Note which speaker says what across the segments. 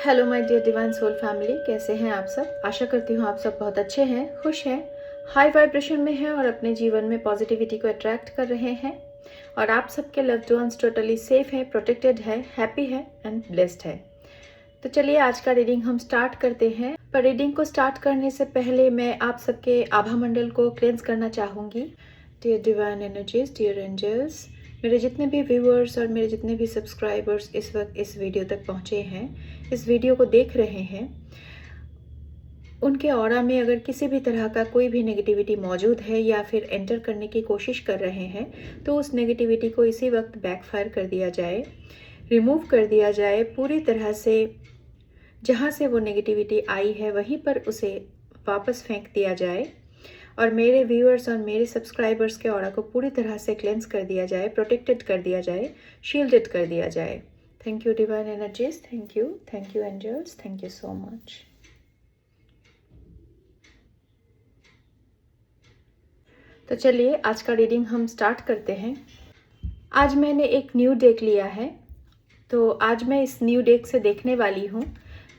Speaker 1: Hello my dear divine soul family, कैसे हैं आप सब। आशा करती हूँ आप सब बहुत अच्छे हैं, खुश हैं, हाई वाइब्रेशन में हैं और अपने जीवन में पॉजिटिविटी को अट्रैक्ट कर रहे हैं। और आप सबके लव्ड वंस टोटली सेफ हैं, प्रोटेक्टेड है, हैप्पी है एंड ब्लेस्ड है। तो चलिए आज का रीडिंग हम स्टार्ट करते हैं। पर रीडिंग को स्टार्ट करने से पहले मैं आप सबके आभा मंडल को क्लेंस करना चाहूँगी। Dear divine energies, dear angels, मेरे जितने भी व्यूअर्स और मेरे जितने भी सब्सक्राइबर्स इस वक्त इस वीडियो तक पहुँचे हैं, इस वीडियो को देख रहे हैं, उनके ऑरा में अगर किसी भी तरह का कोई भी नेगेटिविटी मौजूद है या फिर एंटर करने की कोशिश कर रहे हैं, तो उस नेगेटिविटी को इसी वक्त बैकफायर कर दिया जाए, रिमूव कर दिया जाए पूरी तरह से। जहाँ से वो नेगेटिविटी आई है वहीं पर उसे वापस फेंक दिया जाए और मेरे व्यूअर्स और मेरे सब्सक्राइबर्स के ऑरा को पूरी तरह से क्लेंस कर दिया जाए, प्रोटेक्टेड कर दिया जाए, शील्डेड कर दिया जाए। Thank you divine energies, thank you angels, thank you so much. तो चलिए आज का रीडिंग हम स्टार्ट करते हैं। आज मैंने एक न्यू डेक लिया है, तो आज मैं इस न्यू डेक से देखने वाली हूँ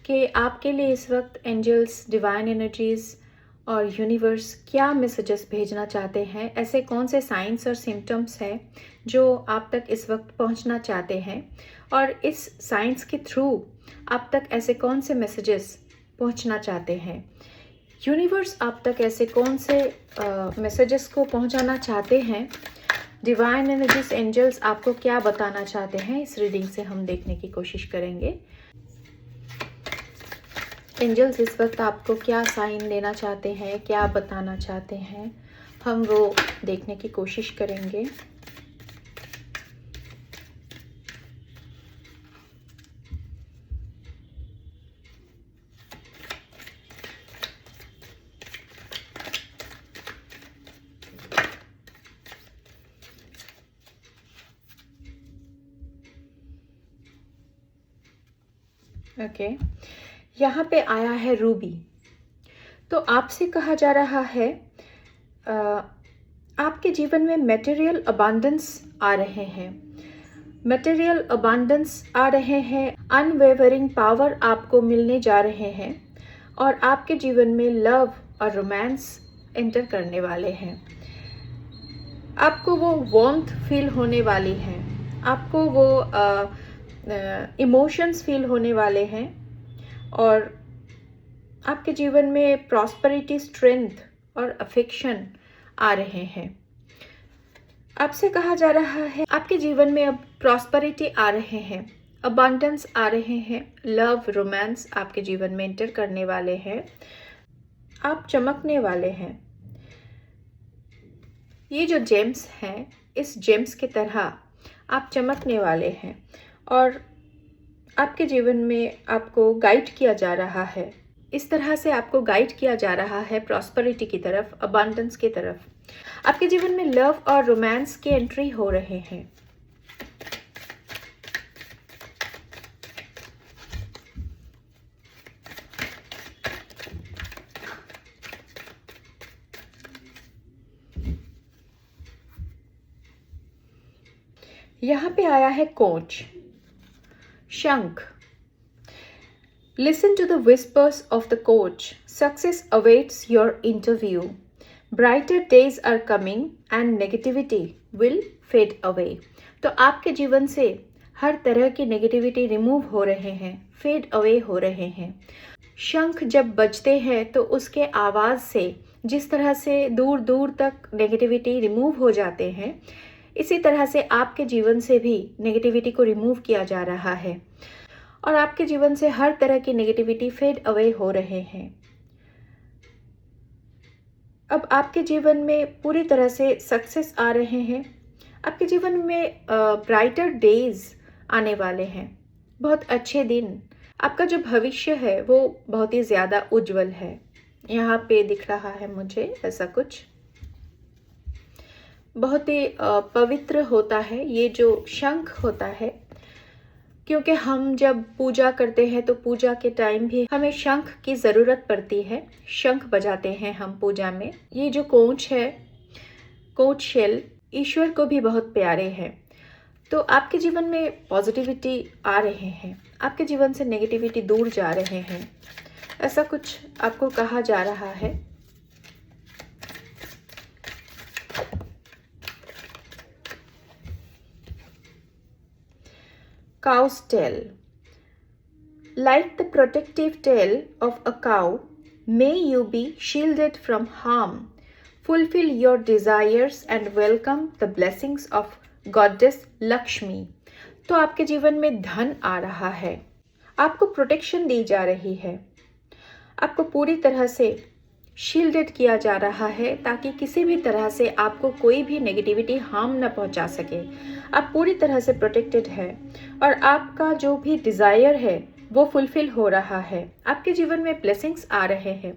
Speaker 1: कि आपके लिए इस वक्त एंजल्स, डिवाइन एनर्जीज और यूनिवर्स क्या मैसेजेस भेजना चाहते हैं। ऐसे कौन से साइंस और सिम्टम्स हैं जो आप तक इस वक्त पहुंचना चाहते हैं और इस साइंस के थ्रू आप तक ऐसे कौन से मैसेजेस पहुंचना चाहते हैं। यूनिवर्स आप तक ऐसे कौन से मैसेजेस को पहुंचाना चाहते हैं। डिवाइन एनर्जीज, एंजल्स आपको क्या बताना चाहते हैं, इस रीडिंग से हम देखने की कोशिश करेंगे। एंजल्स इस वक्त आपको क्या साइन देना चाहते हैं, क्या बताना चाहते हैं, हम वो देखने की कोशिश करेंगे। ओके, यहाँ पे आया है रूबी। तो आपसे कहा जा रहा है आपके जीवन में मटेरियल अबांडेंस आ रहे हैं, मटेरियल अबांडेंस आ रहे हैं, अनवेवरिंग पावर आपको मिलने जा रहे हैं और आपके जीवन में लव और रोमांस एंटर करने वाले हैं। आपको वो वार्मथ फील होने वाली है, आपको वो इमोशंस फील होने वाले हैं और आपके जीवन में प्रॉस्पेरिटी, स्ट्रेंथ और अफेक्शन आ रहे हैं। आपसे कहा जा रहा है आपके जीवन में अब प्रॉस्पेरिटी आ रहे हैं, अबंडेंस आ रहे हैं, लव, रोमांस आपके जीवन में एंटर करने वाले हैं। आप चमकने वाले हैं। ये जो जेम्स हैं, इस जेम्स की तरह आप चमकने वाले हैं और आपके जीवन में आपको गाइड किया जा रहा है। इस तरह से आपको गाइड किया जा रहा है प्रॉस्पेरिटी की तरफ, अबंडेंस की तरफ। आपके जीवन में लव और रोमांस के एंट्री हो रहे हैं। यहाँ पे आया है कोच, शंख। Listen to the whispers of the coach. Success awaits your interview. Brighter days are coming and negativity will fade away. तो आपके जीवन से हर तरह की नेगेटिविटी रिमूव हो रहे हैं, फेड अवे हो रहे हैं। शंख जब बजते हैं तो उसके आवाज़ से जिस तरह से दूर दूर तक नेगेटिविटी रिमूव हो जाते हैं, इसी तरह से आपके जीवन से भी नेगेटिविटी को रिमूव किया जा रहा है और आपके जीवन से हर तरह की नेगेटिविटी फेड अवे हो रहे हैं। अब आपके जीवन में पूरी तरह से सक्सेस आ रहे हैं। आपके जीवन में ब्राइटर डेज आने वाले हैं, बहुत अच्छे दिन। आपका जो भविष्य है वो बहुत ही ज़्यादा उज्जवल है। यहाँ पे दिख रहा है मुझे ऐसा कुछ, बहुत ही पवित्र होता है ये जो शंख होता है, क्योंकि हम जब पूजा करते हैं तो पूजा के टाइम भी हमें शंख की ज़रूरत पड़ती है। शंख बजाते हैं हम पूजा में। ये जो कोच है, कोच शेल, ईश्वर को भी बहुत प्यारे हैं। तो आपके जीवन में पॉजिटिविटी आ रहे हैं, आपके जीवन से नेगेटिविटी दूर जा रहे हैं, ऐसा कुछ आपको कहा जा रहा है। Cow's tail. Like the protective tail of a cow, may you be shielded from harm. Fulfill your desires and welcome the blessings of Goddess Lakshmi. तो आपके जीवन में धन आ रहा है, आपको प्रोटेक्शन दी जा रही है, आपको पूरी तरह से शील्डेड किया जा रहा है ताकि किसी भी तरह से आपको कोई भी नेगेटिविटी हार्म न पहुंचा सके। आप पूरी तरह से प्रोटेक्टेड है और आपका जो भी डिज़ायर है वो फुलफिल हो रहा है। आपके जीवन में ब्लेसिंग्स आ रहे हैं।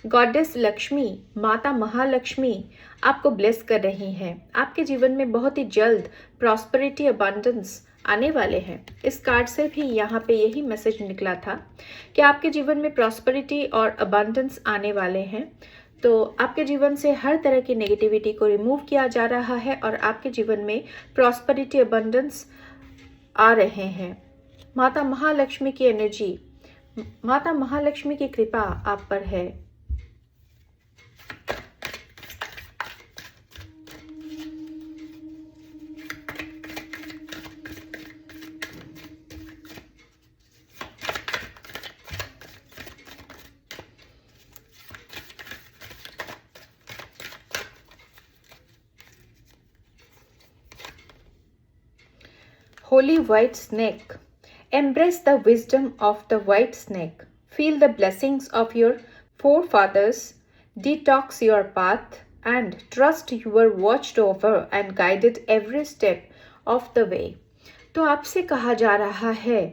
Speaker 1: गॉडेस लक्ष्मी, माता महालक्ष्मी आपको ब्लेस कर रही हैं। आपके जीवन में बहुत ही जल्द प्रॉस्पेरिटी, अबंडेंस आने वाले हैं। इस कार्ड से भी यहाँ पे यही मैसेज निकला था कि आपके जीवन में प्रॉस्पेरिटी और अबंडेंस आने वाले हैं। तो आपके जीवन से हर तरह की नेगेटिविटी को रिमूव किया जा रहा है और आपके जीवन में प्रॉस्पेरिटी, अबंडेंस आ रहे हैं। माता महालक्ष्मी की एनर्जी, माता महालक्ष्मी की कृपा आप पर है। Holy white snake. Embrace the wisdom of the white snake. Feel the blessings of your forefathers. Detox your path and trust you were watched over and guided every step of the way. तो आपसे कहा जा रहा है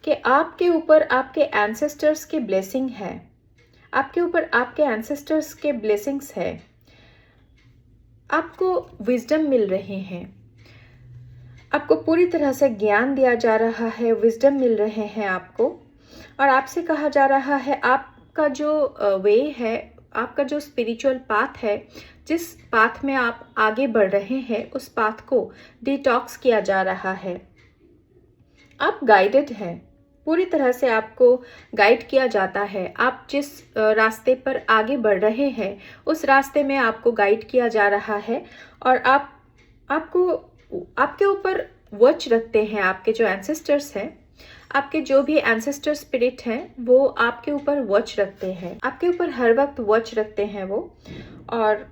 Speaker 1: कि आपके ऊपर आपके एंसेस्टर्स की ब्लेसिंग है, आपके ऊपर आपके एंसेस्टर्स के ब्लेसिंग्स है। आपको विजडम मिल रहे हैं, आपको पूरी तरह से ज्ञान दिया जा रहा है, विजडम मिल रहे हैं आपको। और आपसे कहा जा रहा है आपका जो वे है, आपका जो स्पिरिचुअल पाथ है, जिस पाथ में आप आगे बढ़ रहे हैं, उस पाथ को डिटॉक्स किया जा रहा है। आप गाइडेड हैं, पूरी तरह से आपको गाइड किया जाता है। आप जिस रास्ते पर आगे बढ़ रहे हैं उस रास्ते में आपको गाइड किया जा रहा है और आपके ऊपर वॉच रखते हैं। आपके जो एंसेस्टर्स हैं, आपके जो भी एंसेस्टर स्पिरिट हैं, वो आपके ऊपर वॉच रखते हैं, आपके ऊपर हर वक्त वॉच रखते हैं वो। और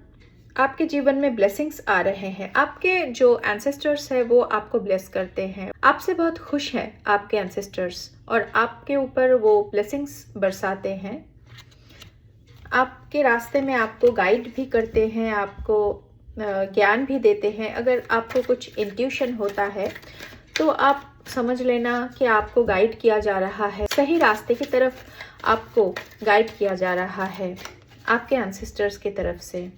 Speaker 1: आपके जीवन में ब्लेसिंग्स आ रहे हैं। आपके जो एंसेस्टर्स हैं वो आपको ब्लेस करते हैं, आपसे बहुत खुश हैं आपके एंसेस्टर्स और आपके ऊपर वो ब्लेसिंग्स बरसाते हैं। आपके रास्ते में आपको गाइड भी करते हैं, आपको ज्ञान भी देते हैं। अगर आपको कुछ इंट्यूशन होता है तो आप समझ लेना कि आपको गाइड किया जा रहा है, सही रास्ते की तरफ आपको गाइड किया जा रहा है आपके एंसेस्टर्स की तरफ से।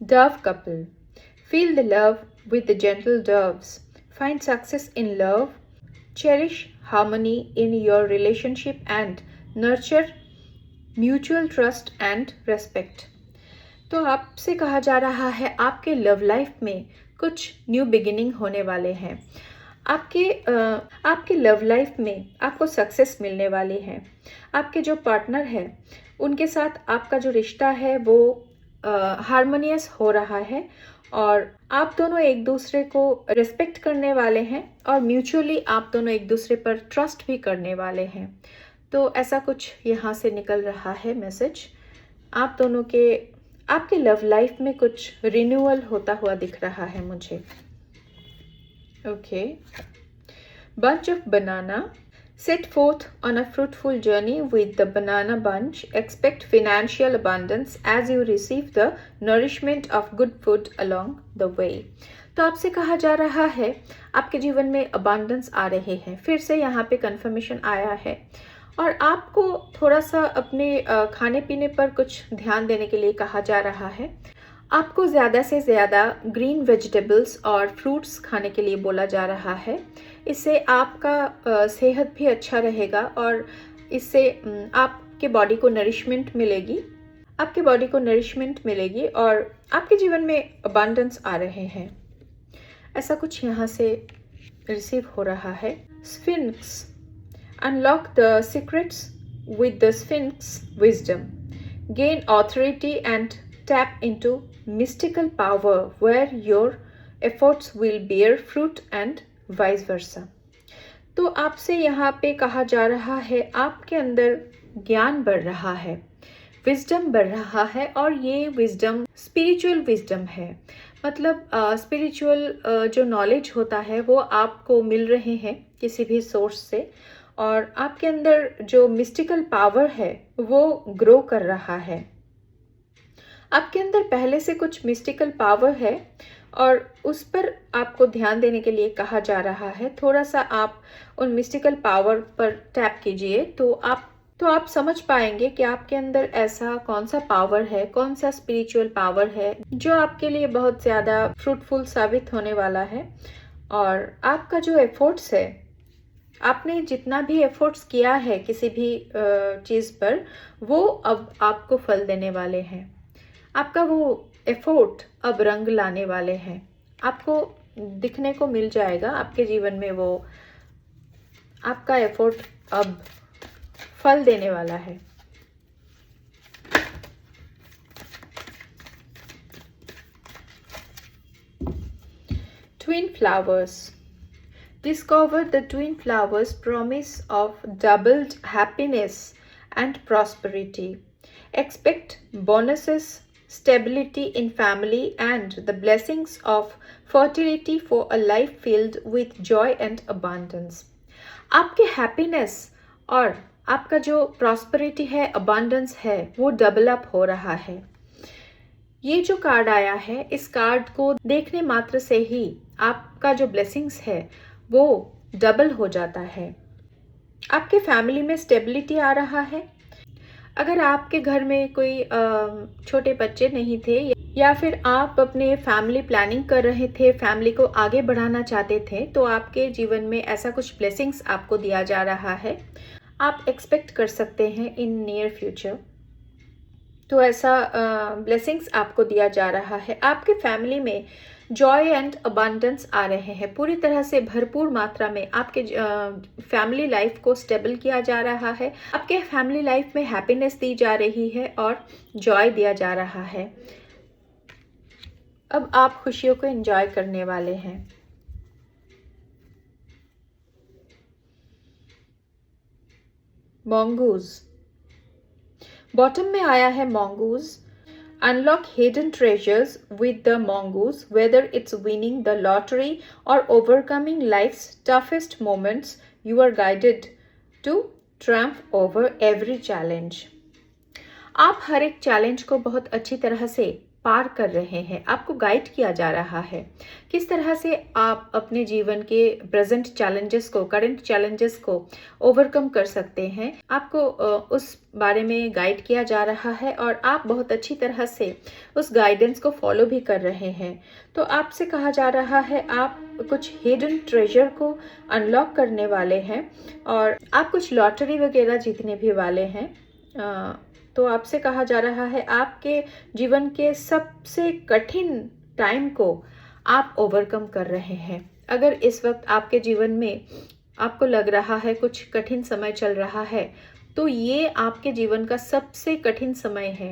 Speaker 1: Dove couple. Feel the love with the gentle doves. Find success in love. Cherish harmony in your relationship and nurture mutual trust and respect. तो आपसे कहा जा रहा है आपके लव लाइफ में कुछ न्यू बिगिनिंग होने वाले हैं। आपके लव लाइफ में आपको सक्सेस मिलने वाली है। आपके जो पार्टनर है उनके साथ आपका जो रिश्ता है वो हार्मोनियस हो रहा है और आप दोनों एक दूसरे को रिस्पेक्ट करने वाले हैं और म्यूचुअली आप दोनों एक दूसरे पर ट्रस्ट भी करने वाले हैं। तो ऐसा कुछ यहाँ से निकल रहा है मैसेज। आप दोनों के आपके लव लाइफ में कुछ रिन्यूअल होता हुआ दिख रहा है मुझे। Okay, bunch of banana. Set forth on a fruitful journey with the banana bunch. Expect financial abundance as you receive the nourishment of good food along the way. तो आपसे कहा जा रहा है आपके जीवन में abundance आ रहे हैं। फिर से यहाँ पे confirmation आया है और आपको थोड़ा सा अपने खाने पीने पर कुछ ध्यान देने के लिए कहा जा रहा है। आपको ज़्यादा से ज़्यादा ग्रीन वेजिटेबल्स और फ्रूट्स खाने के लिए बोला जा रहा है। इससे आपका सेहत भी अच्छा रहेगा और इससे आपके बॉडी को नरिशमेंट मिलेगी, आपके बॉडी को नरिशमेंट मिलेगी और आपके जीवन में अबांडेंस आ रहे हैं। ऐसा कुछ यहाँ से रिसीव हो रहा है। Sphinx, unlock the secrets with the Sphinx wisdom, gain authority and tap into mystical power where your efforts will bear fruit and vice versa। तो आपसे यहाँ पे कहा जा रहा है आपके अंदर ज्ञान बढ़ रहा है, विजडम बढ़ रहा है और ये विजडम स्पिरिचुअल विजडम है। मतलब स्पिरिचुअल जो नॉलेज होता है वो आपको मिल रहे हैं किसी भी सोर्स से और आपके अंदर जो मिस्टिकल पावर है वो ग्रो कर रहा है। आपके अंदर पहले से कुछ मिस्टिकल पावर है और उस पर आपको ध्यान देने के लिए कहा जा रहा है। थोड़ा सा आप उन मिस्टिकल पावर पर टैप कीजिए तो आप समझ पाएंगे कि आपके अंदर ऐसा कौन सा पावर है, कौन सा स्पिरिचुअल पावर है जो आपके लिए बहुत ज़्यादा फ्रूटफुल साबित होने वाला है। और आपका जो एफर्ट्स है, आपने जितना भी एफर्ट्स किया है किसी भी चीज़ पर, वो अब आपको फल देने वाले हैं। आपका वो एफर्ट अब रंग लाने वाले हैं, आपको दिखने को मिल जाएगा आपके जीवन में वो आपका एफर्ट अब फल देने वाला है। Twin flowers, discover the twin flowers promise of doubled happiness and prosperity. Expect bonuses, stability in family and the blessings of fertility for a life filled with joy and abundance. आपके happiness और आपका जो prosperity है, abundance है, वो double up हो रहा है। ये जो कार्ड आया है, इस कार्ड को देखने मात्र से ही आपका जो ब्लेसिंग्स है वो डबल हो जाता है। आपके फैमिली में स्टेबिलिटी आ रहा है। अगर आपके घर में कोई छोटे बच्चे नहीं थे या फिर आप अपने फैमिली प्लानिंग कर रहे थे, फैमिली को आगे बढ़ाना चाहते थे, तो आपके जीवन में ऐसा कुछ ब्लेसिंग्स आपको दिया जा रहा है। आप एक्सपेक्ट कर सकते हैं इन नियर फ्यूचर। तो ऐसा ब्लेसिंग्स आपको दिया जा रहा है। आपके फैमिली में जॉय एंड अबांडेंस आ रहे हैं। पूरी तरह से भरपूर मात्रा में आपके फैमिली लाइफ को स्टेबल किया जा रहा है। आपके फैमिली लाइफ में हैप्पीनेस दी जा रही है और जॉय दिया जा रहा है। अब आप खुशियों को एंजॉय करने वाले हैं। मॉन्गूज, बॉटम में आया है mongoose. Unlock hidden treasures with the mongoose, whether it's winning the lottery or overcoming life's toughest moments, you are guided to triumph over every challenge. आप हर एक चैलेंज को बहुत अच्छी तरह से पार कर रहे हैं। आपको गाइड किया जा रहा है किस तरह से आप अपने जीवन के प्रेजेंट चैलेंजेस को, करंट चैलेंजेस को ओवरकम कर सकते हैं। आपको उस बारे में गाइड किया जा रहा है और आप बहुत अच्छी तरह से उस गाइडेंस को फॉलो भी कर रहे हैं। तो आपसे कहा जा रहा है आप कुछ हिडन ट्रेजर को अनलॉक करने वाले हैं और आप कुछ लॉटरी वगैरह जीतने भी वाले हैं। तो आपसे कहा जा रहा है आपके जीवन के सबसे कठिन टाइम को आप ओवरकम कर रहे हैं। अगर इस वक्त आपके जीवन में आपको लग रहा है कुछ कठिन समय चल रहा है, तो ये आपके जीवन का सबसे कठिन समय है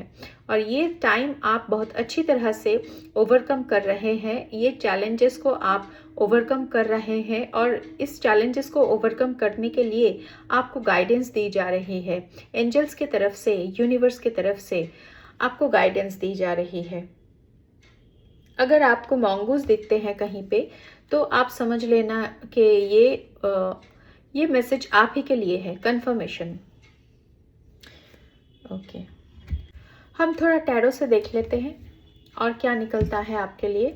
Speaker 1: और ये टाइम आप बहुत अच्छी तरह से ओवरकम कर रहे हैं। ये चैलेंजेस को आप ओवरकम कर रहे हैं और इस चैलेंजेस को ओवरकम करने के लिए आपको गाइडेंस दी जा रही है। एंजल्स की तरफ से, यूनिवर्स की तरफ से आपको गाइडेंस दी जा रही है। अगर आपको मॉन्गूज दिखते हैं कहीं पे, तो आप समझ लेना कि ये मैसेज आप ही के लिए है, कंफर्मेशन। ओके, हम थोड़ा टैरो से देख लेते हैं और क्या निकलता है आपके लिए।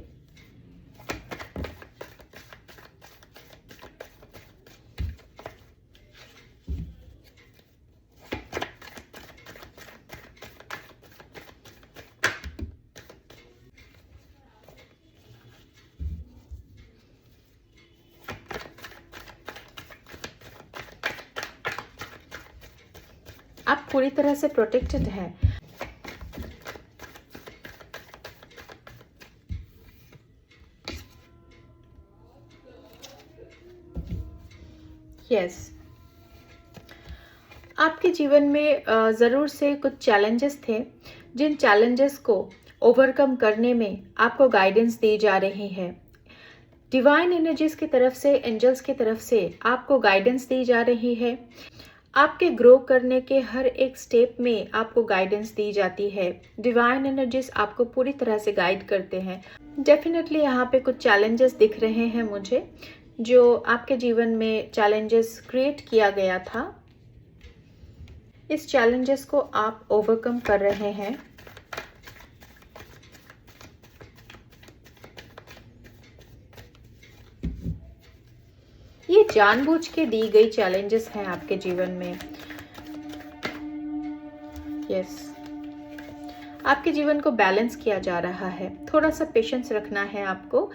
Speaker 1: आप पूरी तरह से प्रोटेक्टेड हैं। यस, आपके जीवन में ज़रूर से कुछ चैलेंजेस थे, जिन चैलेंजेस को ओवरकम करने में आपको गाइडेंस दी जा रही है। डिवाइन एनर्जीज की तरफ से, एंजल्स की तरफ से आपको गाइडेंस दी जा रही है। आपके ग्रो करने के हर एक स्टेप में आपको गाइडेंस दी जाती है। डिवाइन एनर्जीज आपको पूरी तरह से गाइड करते हैं। डेफिनेटली यहाँ पे कुछ चैलेंजेस दिख रहे हैं मुझे, जो आपके जीवन में चैलेंजेस क्रिएट किया गया था। इस चैलेंजेस को आप ओवरकम कर रहे हैं। ये जानबूझ के दी गई चैलेंजेस हैं आपके जीवन में। यस, आपके जीवन को बैलेंस किया जा रहा है। थोड़ा सा पेशेंस रखना है आपको।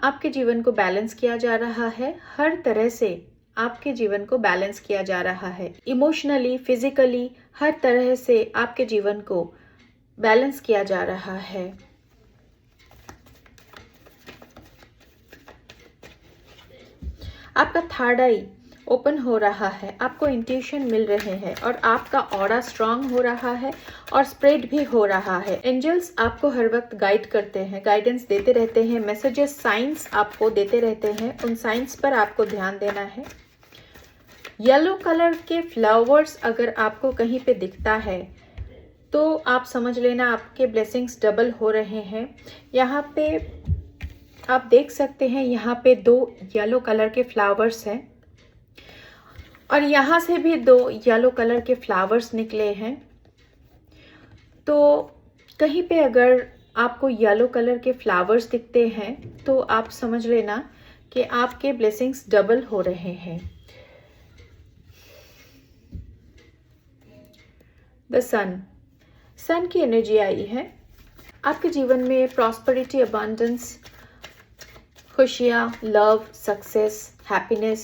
Speaker 1: आपके जीवन को बैलेंस किया जा रहा है। हर तरह से आपके जीवन को बैलेंस किया जा रहा है। इमोशनली, फिजिकली, हर तरह से आपके जीवन को बैलेंस किया जा रहा है। आपका थर्ड आई ओपन हो रहा है, आपको इंट्यूशन मिल रहे हैं और आपका ऑरा स्ट्रांग हो रहा है और स्प्रेड भी हो रहा है। एंजल्स आपको हर वक्त गाइड करते हैं, गाइडेंस देते रहते हैं, मैसेजेस, साइंस आपको देते रहते हैं। उन साइंस पर आपको ध्यान देना है। येलो कलर के फ्लावर्स अगर आपको कहीं पे दिखता है तो आप समझ लेना आपके ब्लेसिंग्स डबल हो रहे हैं। यहाँ पे आप देख सकते हैं, यहाँ पे 2 येलो कलर के फ्लावर्स हैं और यहाँ से भी 2 येलो कलर के फ्लावर्स निकले हैं। तो कहीं पे अगर आपको येलो कलर के फ्लावर्स दिखते हैं तो आप समझ लेना कि आपके ब्लेसिंग्स डबल हो रहे हैं। द सन की एनर्जी आई है। आपके जीवन में प्रॉस्पेरिटी, अबंडेंस, खुशियाँ, लव, सक्सेस, हैप्पीनेस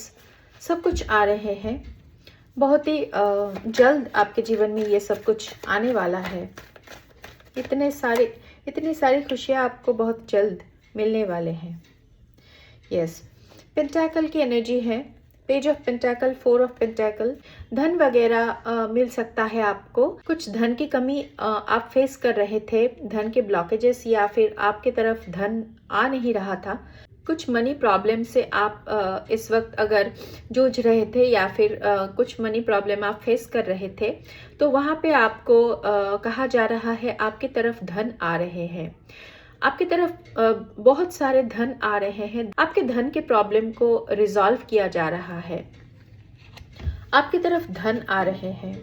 Speaker 1: सब कुछ आ रहे हैं। बहुत ही जल्द आपके जीवन में ये सब कुछ आने वाला है। इतनी सारी खुशियाँ आपको बहुत जल्द मिलने वाले हैं। यस, पेंटाकल की एनर्जी है। Page of pentacle, 4 of pentacle. धन वगैरह मिल सकता है आपको। कुछ धन की कमी आप फेस कर रहे थे, धन के ब्लॉकेजेस, या फिर आपकी तरफ धन आ नहीं रहा था। कुछ मनी प्रॉब्लम से आप इस वक्त अगर जूझ रहे थे या फिर कुछ मनी प्रॉब्लम आप फेस कर रहे थे, तो वहाँ पे आपको कहा जा रहा है आपकी तरफ धन आ रहे हैं। आपकी तरफ बहुत सारे धन आ रहे हैं। आपके धन के प्रॉब्लम को रिजॉल्व किया जा रहा है। आपकी तरफ धन आ रहे हैं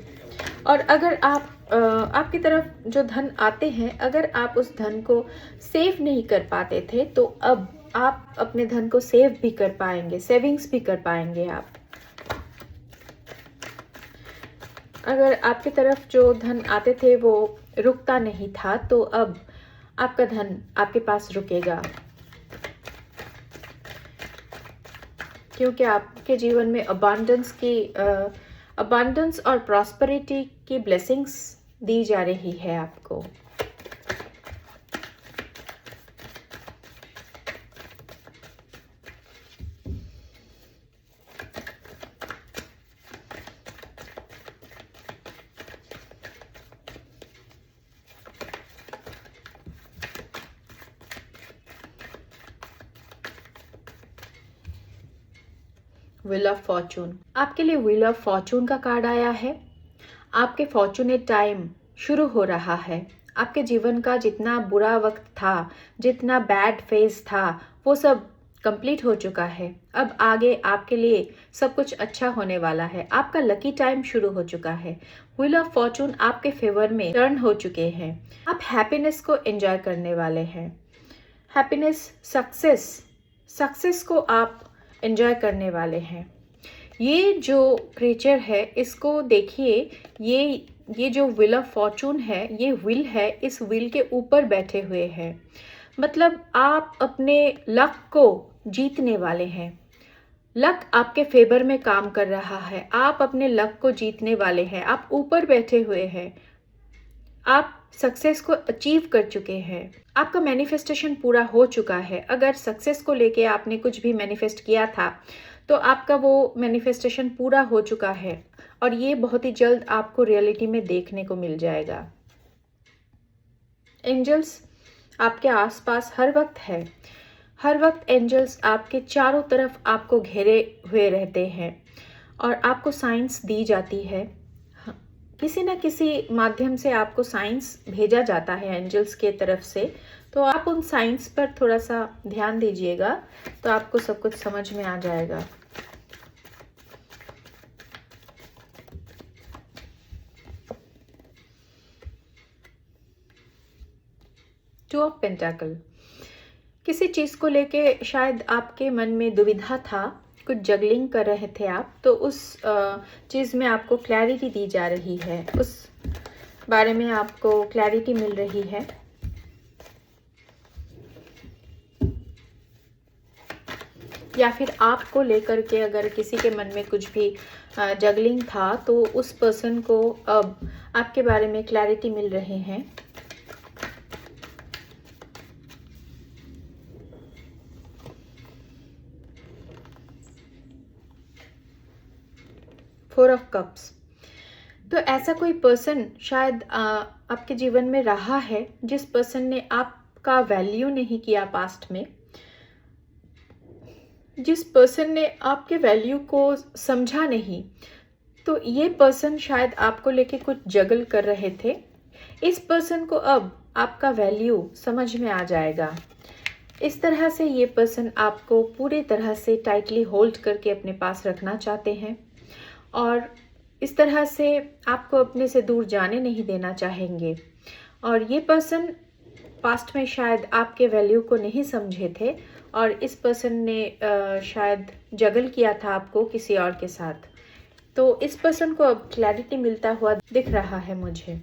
Speaker 1: और अगर आपकी तरफ जो धन आते हैं, अगर आप उस धन को सेव नहीं कर पाते थे तो अब आप अपने धन को सेव भी कर पाएंगे, सेविंग्स भी कर पाएंगे आप। अगर आपकी तरफ जो धन आते थे वो रुकता नहीं था तो अब आपका धन आपके पास रुकेगा, क्योंकि आपके जीवन में अबांडेंस और प्रॉस्पेरिटी की ब्लेसिंग्स दी जा रही है आपको। व्हील ऑफ फॉर्चून, आपके लिए व्हील ऑफ फॉर्चून का कार्ड आया है। आपके फॉर्चुनेट टाइम शुरू हो रहा है। आपके जीवन का जितना बुरा वक्त था, जितना बैड फेज था, वो सब कंप्लीट हो चुका है। अब आगे आपके लिए सब कुछ अच्छा होने वाला है। आपका लकी टाइम शुरू हो चुका है। व्हील ऑफ फॉर्चून आपके फेवर में टर्न हो चुके हैं। आप हैप्पीनेस को एंजॉय करने वाले हैं। हैप्पीनेस, सक्सेस को आप एंजॉय करने वाले हैं। ये जो क्रिएचर है, इसको देखिए, ये जो व्हील ऑफ फॉर्चून है, ये व्हील है, इस व्हील के ऊपर बैठे हुए हैं। मतलब आप अपने लक को जीतने वाले हैं। लक आपके फेवर में काम कर रहा है। आप अपने लक को जीतने वाले हैं। आप ऊपर बैठे हुए हैं। आप सक्सेस को अचीव कर चुके हैं। आपका मैनिफेस्टेशन पूरा हो चुका है। अगर सक्सेस को लेके आपने कुछ भी मैनिफेस्ट किया था तो आपका वो मैनिफेस्टेशन पूरा हो चुका है और ये बहुत ही जल्द आपको रियलिटी में देखने को मिल जाएगा। एंजल्स आपके आसपास हर वक्त है। हर वक्त एंजल्स आपके चारों तरफ आपको घेरे हुए रहते हैं और आपको साइंस दी जाती है। किसी न किसी माध्यम से आपको साइंस भेजा जाता है एंजल्स के तरफ से, तो आप उन साइंस पर थोड़ा सा ध्यान दीजिएगा तो आपको सब कुछ समझ में आ जाएगा। टू ऑफ पेंटाकल, किसी चीज़ को लेके शायद आपके मन में दुविधा था, कुछ जगलिंग कर रहे थे आप, तो उस चीज़ में आपको क्लैरिटी दी जा रही है, उस बारे में आपको क्लैरिटी मिल रही है। या फिर आपको लेकर के अगर किसी के मन में कुछ भी जगलिंग था तो उस पर्सन को अब आपके बारे में क्लैरिटी मिल रही है। फोर ऑफ कप्स, तो ऐसा कोई पर्सन शायद आपके जीवन में रहा है जिस पर्सन ने आपका वैल्यू नहीं किया पास्ट में, जिस पर्सन ने आपके वैल्यू को समझा नहीं, तो ये पर्सन शायद आपको लेके कुछ जगल कर रहे थे। इस पर्सन को अब आपका वैल्यू समझ में आ जाएगा। इस तरह से ये पर्सन आपको पूरी तरह से टाइटली होल्ड करके अपने पास रखना चाहते हैं और इस तरह से आपको अपने से दूर जाने नहीं देना चाहेंगे। और ये पर्सन पास्ट में शायद आपके वैल्यू को नहीं समझे थे और इस पर्सन ने शायद जगल किया था आपको किसी और के साथ, तो इस पर्सन को अब क्लैरिटी मिलता हुआ दिख रहा है मुझे।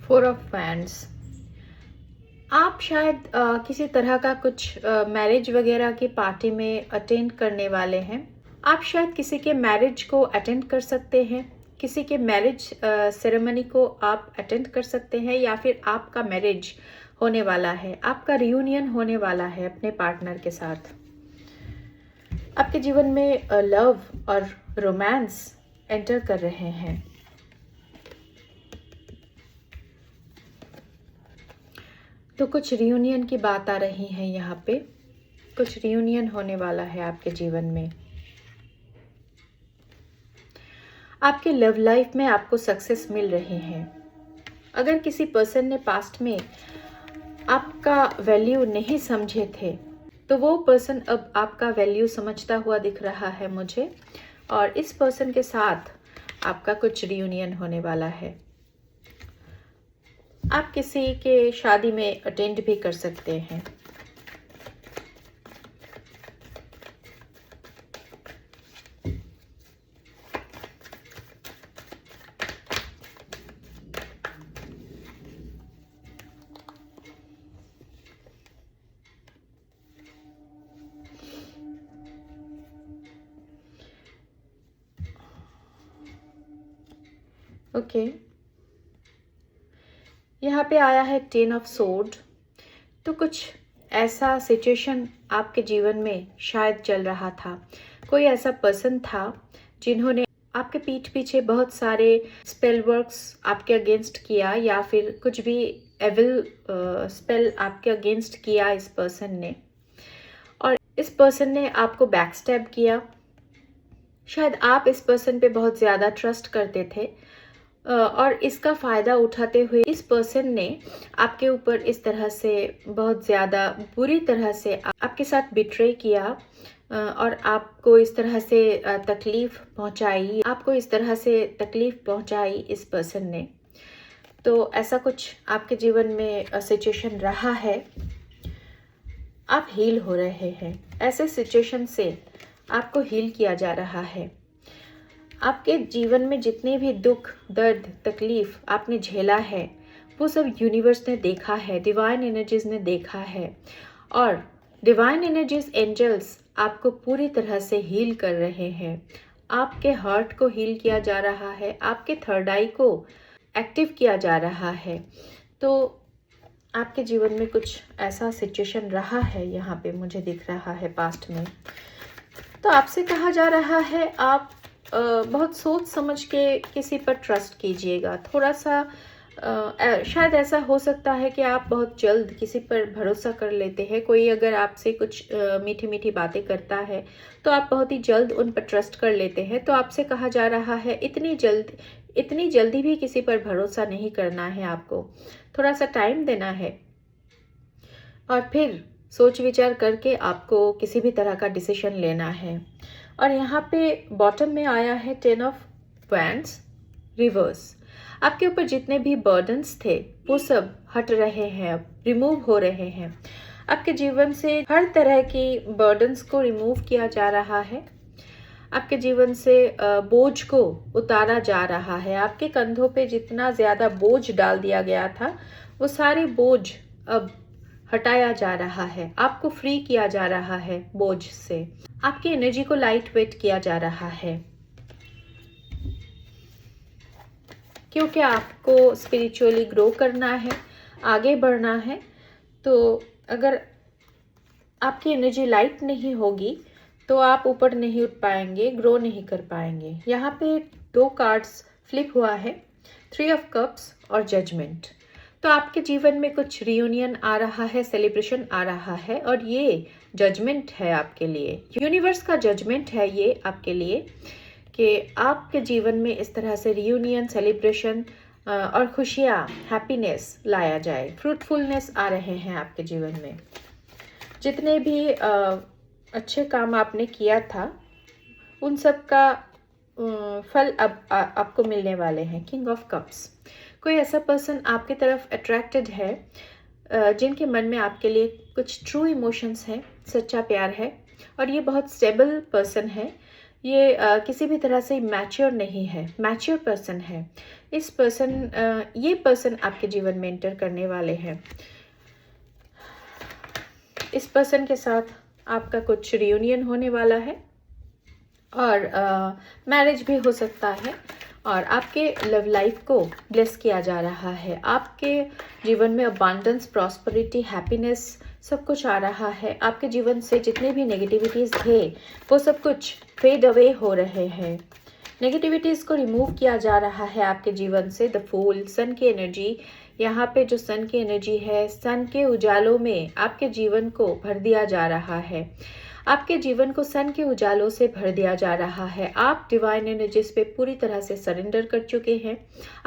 Speaker 1: फोर ऑफ वैंड्स, आप शायद किसी तरह का कुछ मैरिज वगैरह की पार्टी में अटेंड करने वाले हैं। आप शायद किसी के मैरिज को अटेंड कर सकते हैं, किसी के मैरिज सेरेमनी को आप अटेंड कर सकते हैं, या फिर आपका मैरिज होने वाला है, आपका रियूनियन होने वाला है अपने पार्टनर के साथ। आपके जीवन में लव और रोमांस एंटर कर रहे हैं। तो कुछ रियूनियन की बात आ रही है यहाँ पे, कुछ रियूनियन होने वाला है आपके जीवन में। आपके लव लाइफ में आपको सक्सेस मिल रही है। अगर किसी पर्सन ने पास्ट में आपका वैल्यू नहीं समझे थे तो वो पर्सन अब आपका वैल्यू समझता हुआ दिख रहा है मुझे, और इस पर्सन के साथ आपका कुछ रियूनियन होने वाला है। आप किसी के शादी में अटेंड भी कर सकते हैं। ओके, यहाँ पे आया है 10 ऑफ सोर्ड। तो कुछ ऐसा सिचुएशन आपके जीवन में शायद चल रहा था। कोई ऐसा पर्सन था जिन्होंने आपके पीठ पीछे बहुत सारे स्पेल वर्क्स आपके अगेंस्ट किया, या फिर कुछ भी एविल स्पेल आपके अगेंस्ट किया इस पर्सन ने, और इस पर्सन ने आपको बैकस्टैब किया। शायद आप इस पर्सन पे बहुत ज़्यादा ट्रस्ट करते थे, और इसका फ़ायदा उठाते हुए इस पर्सन ने आपके ऊपर इस तरह से बहुत ज़्यादा बुरी तरह से आपके साथ बिट्रे किया और आपको इस तरह से तकलीफ़ पहुंचाई, आपको इस तरह से तकलीफ़ पहुंचाई इस पर्सन ने। तो ऐसा कुछ आपके जीवन में सिचुएशन रहा है। आप हील हो रहे हैं, ऐसे सिचुएशन से आपको हील किया जा रहा है। आपके जीवन में जितने भी दुख, दर्द, तकलीफ आपने झेला है, वो सब यूनिवर्स ने देखा है, डिवाइन एनर्जीज ने देखा है। और डिवाइन एनर्जीज, एंजल्स आपको पूरी तरह से हील कर रहे हैं। आपके हार्ट को हील किया जा रहा है, आपके थर्ड आई को एक्टिव किया जा रहा है। तो आपके जीवन में कुछ ऐसा सिचुएशन रहा है, यहाँ पे मुझे दिख रहा है पास्ट में। तो आपसे कहा जा रहा है आप बहुत सोच समझ के किसी पर ट्रस्ट कीजिएगा। थोड़ा सा शायद ऐसा हो सकता है कि आप बहुत जल्द किसी पर भरोसा कर लेते हैं। कोई अगर आपसे कुछ मीठी मीठी बातें करता है तो आप बहुत ही जल्द उन पर ट्रस्ट कर लेते हैं। तो आपसे कहा जा रहा है इतनी जल्दी भी किसी पर भरोसा नहीं करना है, आपको थोड़ा सा टाइम देना है और फिर सोच विचार करके आपको किसी भी तरह का डिसीजन लेना है। और यहाँ पे बॉटम में आया है 10 ऑफ वैंड्स रिवर्स। आपके ऊपर जितने भी बर्डन्स थे वो सब हट रहे हैं, अब रिमूव हो रहे हैं। आपके जीवन से हर तरह की बर्डन्स को रिमूव किया जा रहा है। आपके जीवन से बोझ को उतारा जा रहा है। आपके कंधों पे जितना ज़्यादा बोझ डाल दिया गया था वो सारे बोझ अब हटाया जा रहा है। आपको फ्री किया जा रहा है बोझ से। आपकी एनर्जी को लाइट वेट किया जा रहा है, क्योंकि आपको स्पिरिचुअली ग्रो करना है, आगे बढ़ना है। तो अगर आपकी एनर्जी लाइट नहीं होगी तो आप ऊपर नहीं उठ पाएंगे, ग्रो नहीं कर पाएंगे। यहाँ पे 2 कार्ड्स फ्लिप हुआ है, 3 ऑफ कप्स और जजमेंट। तो आपके जीवन में कुछ रियूनियन आ रहा है, सेलिब्रेशन आ रहा है और ये जजमेंट है आपके लिए। यूनिवर्स का जजमेंट है ये आपके लिए कि आपके जीवन में इस तरह से रियूनियन, सेलिब्रेशन और खुशियाँ, हैप्पीनेस लाया जाए। फ्रूटफुलनेस आ रहे हैं आपके जीवन में। जितने भी अच्छे काम आपने किया था उन सब का फल अब आपको मिलने वाले हैं। King of cups. कोई ऐसा पर्सन आपकी तरफ अट्रैक्टेड है जिनके मन में आपके लिए कुछ ट्रू इमोशंस हैं, सच्चा प्यार है और ये बहुत स्टेबल पर्सन है। ये किसी भी तरह से मैच्योर नहीं है, मैच्योर पर्सन है। ये पर्सन आपके जीवन में एंटर करने वाले हैं। इस पर्सन के साथ आपका कुछ रियूनियन होने वाला है और मैरिज भी हो सकता है और आपके लव लाइफ को ब्लेस किया जा रहा है। आपके जीवन में अबांडेंस, प्रॉस्पेरिटी, हैप्पीनेस सब कुछ आ रहा है। आपके जीवन से जितने भी नेगेटिविटीज़ थे वो सब कुछ फेड अवे हो रहे हैं। नेगेटिविटीज़ को रिमूव किया जा रहा है आपके जीवन से। द फूल, सन की एनर्जी, यहाँ पे जो सन की एनर्जी है, सन के उजालों में आपके जीवन को भर दिया जा रहा है। आपके जीवन को सन के उजालों से भर दिया जा रहा है। आप डिवाइन एनर्जीज पे पूरी तरह से सरेंडर कर चुके हैं।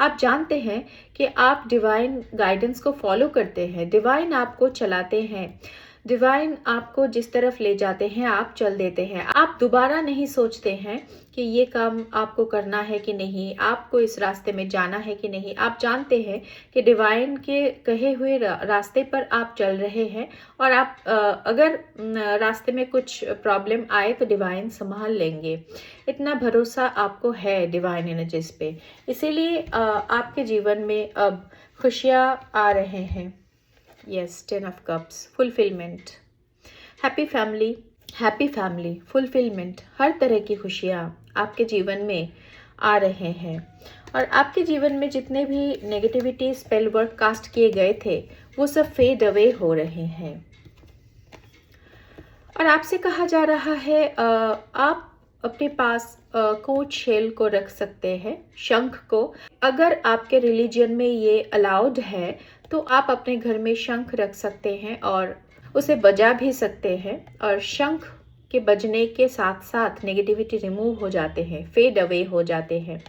Speaker 1: आप जानते हैं कि आप डिवाइन गाइडेंस को फॉलो करते हैं, डिवाइन आपको चलाते हैं, डिवाइन आपको जिस तरफ ले जाते हैं आप चल देते हैं। आप दोबारा नहीं सोचते हैं कि ये काम आपको करना है कि नहीं, आपको इस रास्ते में जाना है कि नहीं। आप जानते हैं कि डिवाइन के कहे हुए रास्ते पर आप चल रहे हैं और आप अगर रास्ते में कुछ प्रॉब्लम आए तो डिवाइन संभाल लेंगे। इतना भरोसा आपको है डिवाइन एनर्जीज पे। इसीलिए आपके जीवन में अब खुशियाँ आ रहे हैं। Yes, 10 of cups, fulfilment, happy family, fulfilment, हर तरह की खुशियाँ आपके जीवन में आ रहे हैं। और आपके जीवन में जितने भी नेगेटिविटी स्पेल वर्क कास्ट किए गए थे वो सब फेड अवे हो रहे हैं। और आपसे कहा जा रहा है आप अपने पास कोच शेल को रख सकते हैं, शंख को। अगर आपके रिलीजन में ये अलाउड है तो आप अपने घर में शंख रख सकते हैं और उसे बजा भी सकते हैं। और शंख के बजने के साथ साथ नेगेटिविटी रिमूव हो जाते हैं, फेड अवे हो जाते हैं।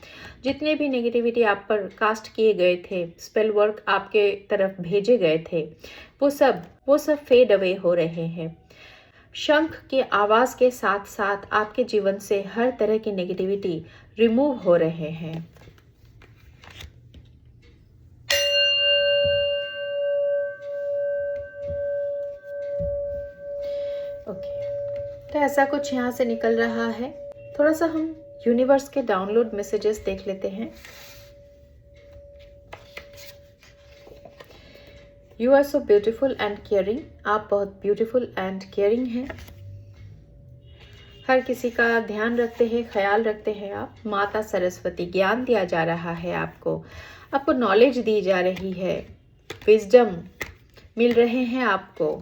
Speaker 1: जितने भी नेगेटिविटी आप पर कास्ट किए गए थे, स्पेल वर्क आपके तरफ भेजे गए थे, वो सब फेड अवे हो रहे हैं। शंख के आवाज के साथ साथ आपके जीवन से हर तरह की नेगेटिविटी रिमूव हो रहे हैं। ओके, तो ऐसा कुछ यहाँ से निकल रहा है। थोड़ा सा हम यूनिवर्स के डाउनलोड मैसेजेस देख लेते हैं। You are so beautiful and caring. आप बहुत ब्यूटिफुल एंड केयरिंग हैं। हर किसी का ध्यान रखते हैं, ख्याल रखते हैं आप। माता सरस्वती, ज्ञान दिया जा रहा है आपको नॉलेज दी जा रही है, विजडम मिल रहे हैं आपको।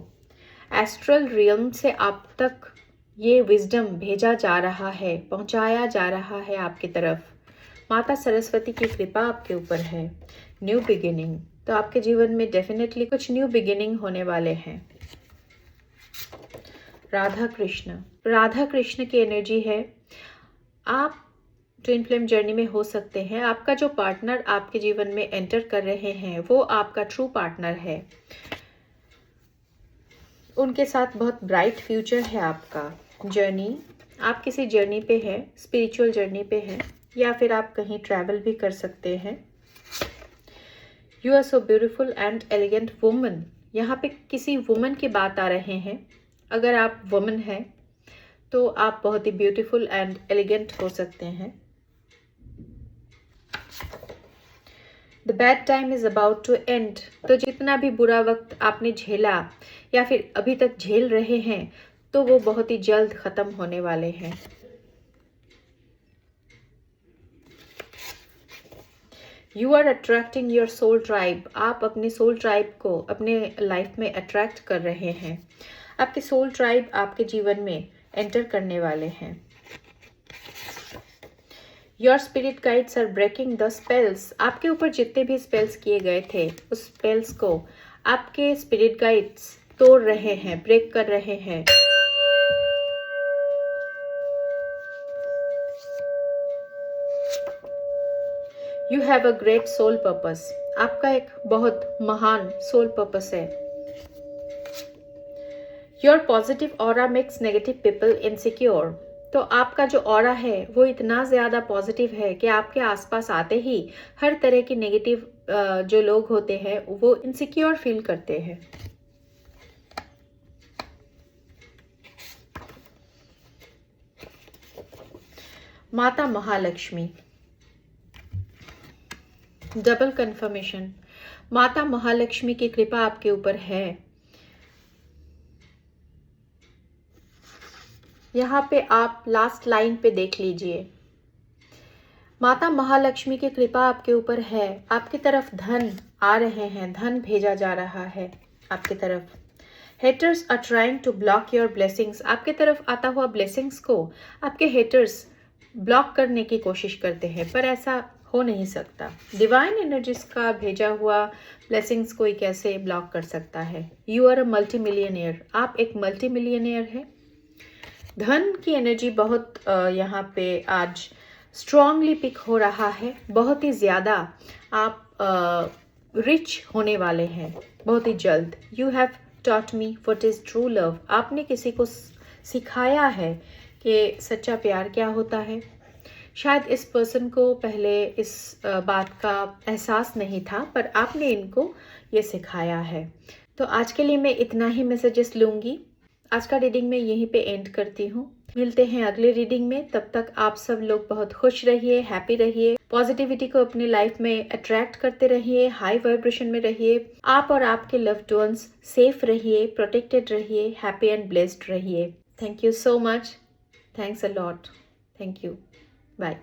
Speaker 1: एस्ट्रल रियल्म से आप तक ये विजडम भेजा जा रहा है, पहुंचाया जा रहा है आपकी तरफ। माता सरस्वती की कृपा आपके ऊपर है। न्यू बिगिनिंग, तो आपके जीवन में डेफिनेटली कुछ न्यू बिगिनिंग होने वाले हैं। राधा कृष्ण की एनर्जी है। आप ट्विन फ्लेम जर्नी में हो सकते हैं। आपका जो पार्टनर आपके जीवन में एंटर कर रहे हैं वो आपका ट्रू पार्टनर है। उनके साथ बहुत ब्राइट फ्यूचर है आपका। जर्नी, आप किसी जर्नी पे हैं, स्पिरिचुअल जर्नी पे हैं, या फिर आप कहीं ट्रैवल भी कर सकते हैं। You are so beautiful and elegant woman. यहाँ पे किसी वुमन की बात आ रहे हैं। अगर आप वुमन हैं तो आप बहुत ही ब्यूटीफुल एंड एलिगेंट हो सकते हैं। The bad time is about to end. तो जितना भी बुरा वक्त आपने झेला या फिर अभी तक झेल रहे हैं, तो वो बहुत ही जल्द खत्म होने वाले हैं। You are attracting your soul tribe. आप अपने सोल ट्राइब को अपने लाइफ में अट्रैक्ट कर रहे हैं। आपके सोल ट्राइब आपके जीवन में एंटर करने वाले हैं। Your spirit guides are breaking the spells. आपके ऊपर जितने भी स्पेल्स किए गए थे, उस स्पेल्स को आपके स्पिरिट गाइड्स तोड़ रहे हैं, ब्रेक कर रहे हैं। You have a great soul purpose. आपका एक बहुत महान सोल पर्पस है। Your positive aura makes negative people insecure. तो आपका जो ऑरा है वो इतना ज़्यादा पॉजिटिव है कि आपके आसपास आते ही हर तरह की नेगेटिव जो लोग होते हैं वो इनसिक्योर फील करते हैं। माता महालक्ष्मी, डबल कंफर्मेशन। माता महालक्ष्मी की कृपा आपके ऊपर है। यहाँ पे आप लास्ट लाइन पे देख लीजिए। माता महालक्ष्मी की कृपा आपके ऊपर है। आपकी तरफ धन आ रहे हैं, धन भेजा जा रहा है आपकी तरफ। Haters are trying to block your blessings. आपके तरफ आता हुआ ब्लेसिंग्स को आपके हेटर्स ब्लॉक करने की कोशिश करते हैं, पर ऐसा हो नहीं सकता। डिवाइन एनर्जीज का भेजा हुआ ब्लेसिंग्स कोई कैसे ब्लॉक कर सकता है। You are a multi millionaire. आप एक मल्टी मिलियनियर है। धन की एनर्जी बहुत यहाँ पे आज स्ट्रांगली पिक हो रहा है। बहुत ही ज़्यादा आप रिच होने वाले हैं बहुत ही जल्द। You have taught me what is true love. आपने किसी को सिखाया है कि सच्चा प्यार क्या होता है। शायद इस पर्सन को पहले इस बात का एहसास नहीं था, पर आपने इनको ये सिखाया है। तो आज के लिए मैं इतना ही मैसेजेस लूँगी। आज का रीडिंग मैं यहीं पे एंड करती हूँ। मिलते हैं अगले रीडिंग में। तब तक आप सब लोग बहुत खुश रहिए, हैप्पी रहिए, पॉजिटिविटी को अपनी लाइफ में अट्रैक्ट करते रहिए, हाई वाइब्रेशन में रहिए। आप और आपके लव्ड वंस सेफ रहिए, प्रोटेक्टेड रहिए, हैप्पी एंड ब्लेस्ड रहिए। Thank you so much. Thanks a lot. Thank you. Bye.